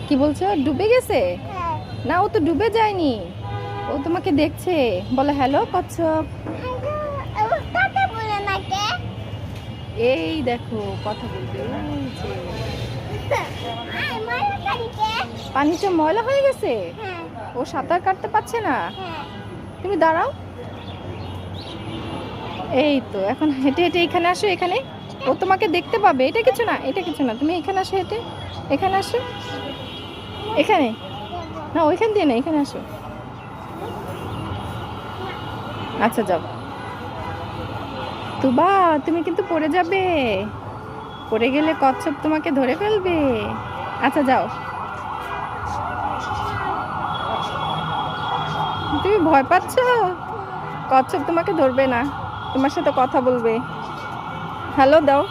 কি বলছো, ডুবে গেছে? হ্যাঁ। না, ও তো ডুবে যায়নি, ও তোমাকে দেখছে। বলো হ্যালো কচ্ছপ। কথা বলে না কে? এই দেখো কথা বলবে, ওই যে। পানিটা ময়লা হয়ে গেছে, হ্যাঁ ও সাঁতার কাটতে পারছে না। হ্যাঁ। তুমি দাঁড়াও, এই তো এখন হেঁটে হেঁটে এখানে আসো, এখানে ও তোমাকে দেখতে পাবে। এটা কিছু না, এটা কিছু না, তুমি এখানে আসো, হেঁটে এখানে আসো, এখানে না, ওইখান দিয়ে না, এখানে আসো। আচ্ছা যাও। তুবা, তুমি কিন্তু পড়ে যাবে, পড়ে গেলে কচ্ছপ তোমাকে ধরে ফেলবে। আচ্ছা যাও। তুমি ভয় পাচ্ছ? কচ্ছপ তোমাকে ধরবে না, তোমার সাথে কথা বলবে। হ্যালো দাও,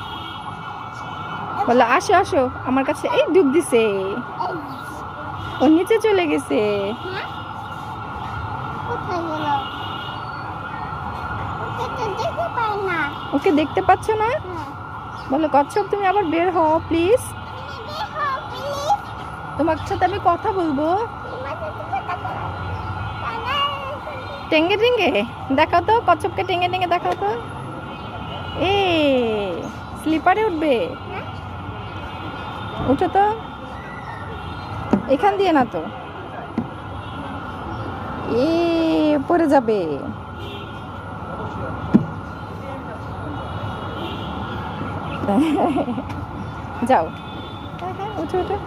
বলো আসো আসো আমার কাছে। এই ডুব দিছে, ও নিচে চলে গেছে। হ্যাঁ? কোথায় গেল? ওকে তো দেখতে পাই না। ওকে দেখতে পাচ্ছ না? হ্যাঁ। বলো কচ্ছপ তুমি আবার বের হও প্লিজ, তুমি বের হও, please। তোমার সাথে আমি কথা বলবো। তোমার সাথে কথা বলো। টেঙ্গে টেঙ্গে দেখাও তো, কচ্ছপকে টেঙ্গে টেঙ্গে দেখাও তো। এ স্লিপারে উঠবে, হ্যাঁ? উঠো তো, এখান দিয়ে না তো, এ পড়ে যাবে। যাও, হ্যাঁ হ্যাঁ, উঠো উঠো।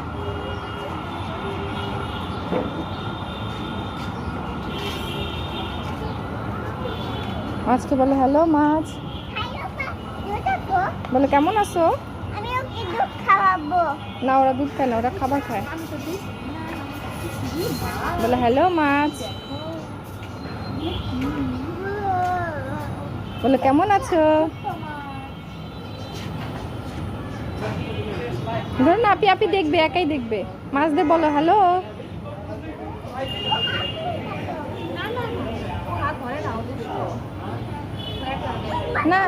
মাছকে বলো হ্যালো মাছ, হ্যালো মা, দুধ তো? বলো কেমন আছো। আমি ওকে দুধ খাওয়াবো। না, ওরা দুধ খায় না, ওরা খাবার খায়। বলো হ্যালো মাছ, বলো কেমন আছো। ধরুন আপি আপি দেখবে, একাই দেখবে। মাছদের বলো হ্যালো। না,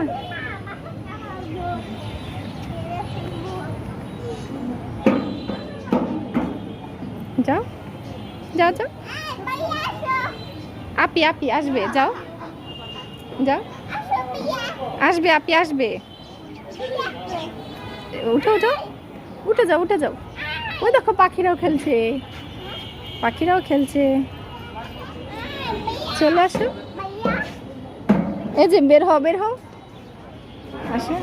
যাও যাও যাও, ভাইয়া আসো। আপি আপি আসবে, যাও যাও, আসো ভাইয়া। আসবে আপি আসবে। ভাইয়া। উঠো উঠো, উঠে যাও উঠে যাও। ওই দেখো পাখিরাও খেলছে, পাখিরাও খেলছে, চলে আসো। ভাইয়া। এই যে বের হও বের হও, আসো।